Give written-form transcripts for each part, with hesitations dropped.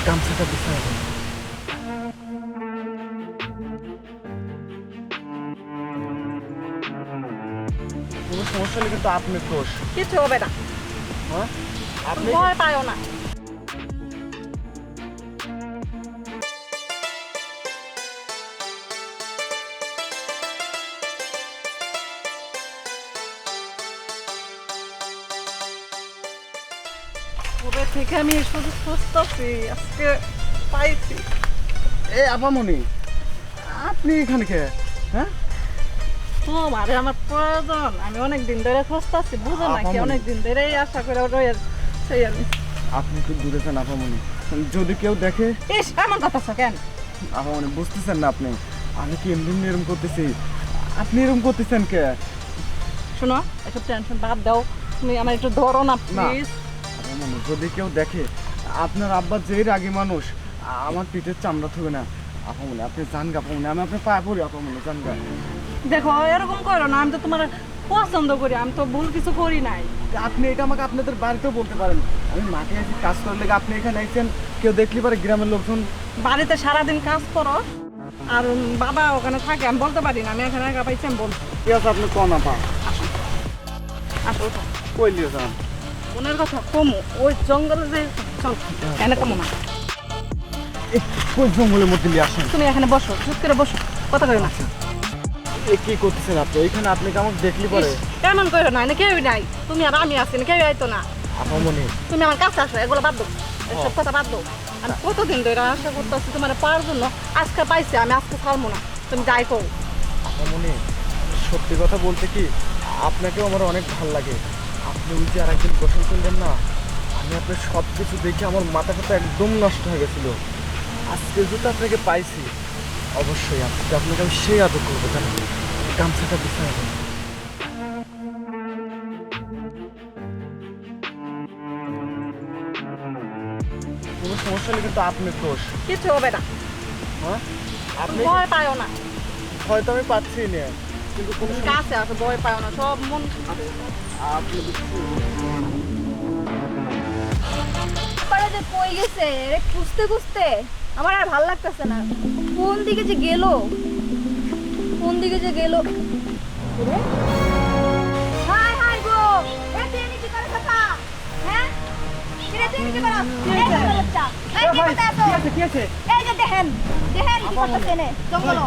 গামছাটা বিছায় দাও। কোনো সমস্যা হলে কিন্তু আপনার দোষ। কিছু হবে না, হ্যাঁ আপনি ভয় পাইও না। কবে থেকে আমি শুধু খুঁজতেছি, আজকে পাইছি। এ আপামনি, আপনি এখানে কে? হ্যাঁ তোমারে আমার প্রয়োজন, আমি অনেক দিন ধরে খুঁজতেছি, বুঝো নাকি? আপামনি। অনেক দিন ধরেই আশা করে রয়েছে আমি। আপনি একটু দূরে যান আপামনি, যদি কেউ দেখে। ইস, এমন কথা কেন? আপামনি বুঝতেছেন না আপনি, আমি কি এমনি এরকম করতেছি? আপনি এরকম করতেছেন কে? শোনো, একটু টেনশন বাদ দাও, তুমি আমার একটু ধরো না প্লিজ। আপামনি যদি কেউ দেখে, আপনার আব্বা যেই রাগী মানুষ, আমার পিঠের চামড়া থবে না। আপামনি আপনি জান গা আপামনি, আমি আপনার পায়ে পড়ি আপামনি, জান গা। দেখো এরকম করো না, আমি তো তোমার পছন্দ করি, আমি তো ভুল কিছু করি নাই। আপনি এটা আমাকে আপনাদের বাড়িতেও বলতে পারেন। আমি মাঠে এসে কাজ করে লেগে আপনি এখানে আইছেন, কেউ দেখলে পারে গ্রামের লোকজন। বাড়িতে সারাদিন কাজ করো আর বাবা ওখানে থাকে, আমি বলতে পারি না, আমি এখানে একা পাইছি, আমি বলছি। ঠিক আছে আপনি কন আপা, আসো কই লিয়ে যান। মনের কথা কমো, ওই জঙ্গলে যে চল, এনে কমো না। কই জঙ্গলের মধ্যে নিয়ে আসেন। তুমি এখানে বসো, চুপ করে বসো, কথা কই না। এ কি করতেছেন আপনি এখানে? আপনি কি আমাকে দেখলি পারে? কেমন করো না, কেউই নাই, তুমি আর আমি আছি না, কেউ আইতো না। আপামনি তুমি আমার কাছে আসো, এগুলো বাদ দাও, এসব কথা বাদ দাও। আমি কতদিন ধরে আশা করতেছি তোমার পাওয়ার জন্য, আজকে পাইছি, আমি আজকে ছাড়বো না, তুমি যাই কও। আপামনি সত্যি কথা বলতে কি, আপনাকেও আমার অনেক ভালো লাগে। আপনি ওই যে আর একদিন গোসল করলেন না, আমি আপনার সব কিছু দেখে আমার মাথাটা তো একদম নষ্ট হয়ে গেছিলো। আজকে যেহেতু আপনাকে পাইছি, অবশ্যই আজকে আপনাকে আমি সেই আদর করবো। জানেন, গামছাটা বিছায় দাও। কোনো সমস্যা হলে কিন্তু আপনার দোষ। কিছু হবে না, হ্যাঁ আপনি ভয় পাইও না। হয়তো আমি পাচ্ছি না, কিন্তু কোনো সমস্যা কাছে আসো, ভয় পাইও না, সব মন। আপনি পরে যে কই গেছে রে, খুঁজতে খুঁজতে আমার আর ভাল লাগতেছে না। কোন দিকে যে গেল, কোন দিকে যে গেল? ওরে, হাই হাই গো, এ তুই এনে কি করে থাকা? হ্যাঁ, কিরে তুই এনে কি করছ? এই যে বাচ্চা, এই কি করতে আছো? কি আছে? এই যে দেখেন, দেখেন কি করতেছে এনে জঙ্গল।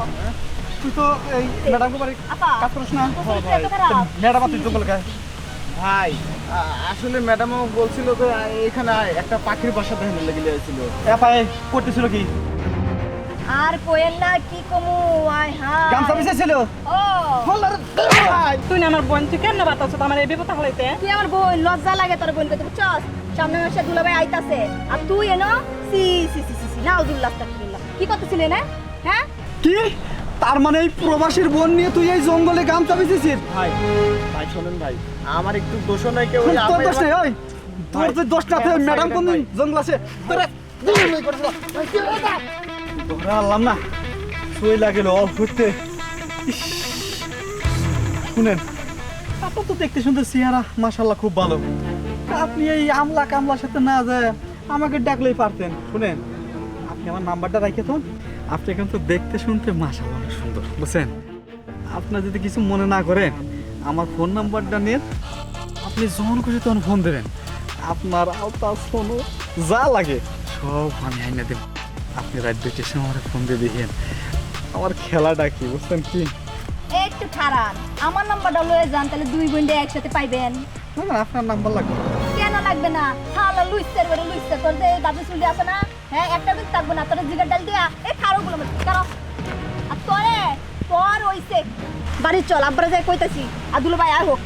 তুই তো এই ম্যাডামকে বাড়ি আপা কাজ করিস না? কইছে এত খারাপ। ম্যাডাম তুই জঙ্গল গায় ভাই। আসলে ম্যাডামও বলছিল যে এখানে একটা পাখির বাসা দেখানোর লেগে গিয়েছিল। করতেছিল কি? আর কোয়েন না, কি কমু, আয় হায় গামছা বিছাইছিল। ও তুই না আমার বোন, তুই কেন বাতাস আমার এই বিপদ হলাইতে? তুই আমার বোন, লজ্জা লাগে তোর বোনকে, তুই বুঝছস? সামনে মাসে দুলাভাই আইতাছে আর তুই এনো সি সি সি সি নাউজুবিল্লাহ আস্তাগফিরুল্লাহ। কি করতেছিলি না? হ্যাঁ, কি তার মানে এই প্রবাসীর বোন নিয়ে তুই এই জঙ্গলে গামছা বিছিস? ভাই ভাই শোনেন ভাই, আমার একটু দোষ নাই কেউ। তোর দোষ নেই, ওই তোর যে দোষ না, তুই ম্যাডাম কোন জঙ্গল আছে তোরা ধরা আনলাম না, সই লাগেল অফ করতে। শুনেন, আপনার তো দেখতে শুনতে চেহারা মাশাল্লাহ খুব ভালো, আপনি এই আমলা কামলার সাথে না যায় আমাকে ডাকলেই পারতেন। শুনেন, আপনি আমার নাম্বারটা রাখে তো, আপনি কিন্তু দেখতে শুনতে মাশাল্লাহ অনেক সুন্দর, বুঝছেন? আপনার যদি কিছু মনে না করেন, আমার ফোন নাম্বারটা নিন, আপনি যখন খুশি তখন ফোন দেবেন, আপনার আওতা ফোনও যা লাগে সব আমি আইনা দেব। আপনি রাত 2টার সময় আমার ফোন দিয়ে দেখেন আমার খেলাটা কি, বুঝছেন কি? একটু খারাপ, আমার নাম্বারটা লয়ে যান, তাহলে দুই বোনটা একসাথে পাইবেন। না না, আপনার নাম্বার লাগবে না। কেন লাগবে না? হালা লুইস্তার বলে লুইস্তার, তোর যে দাদু চুলি আছে না, হ্যাঁ, একটা কিন্তু থাকবো না, তোর জিগার ডাল দিয়া এই খারোগুলো কারো। আর তোরে তোর হইছে বাড়ি চল, আব্বারে যাই কইতাছি, আর দুলো ভাই আর হোক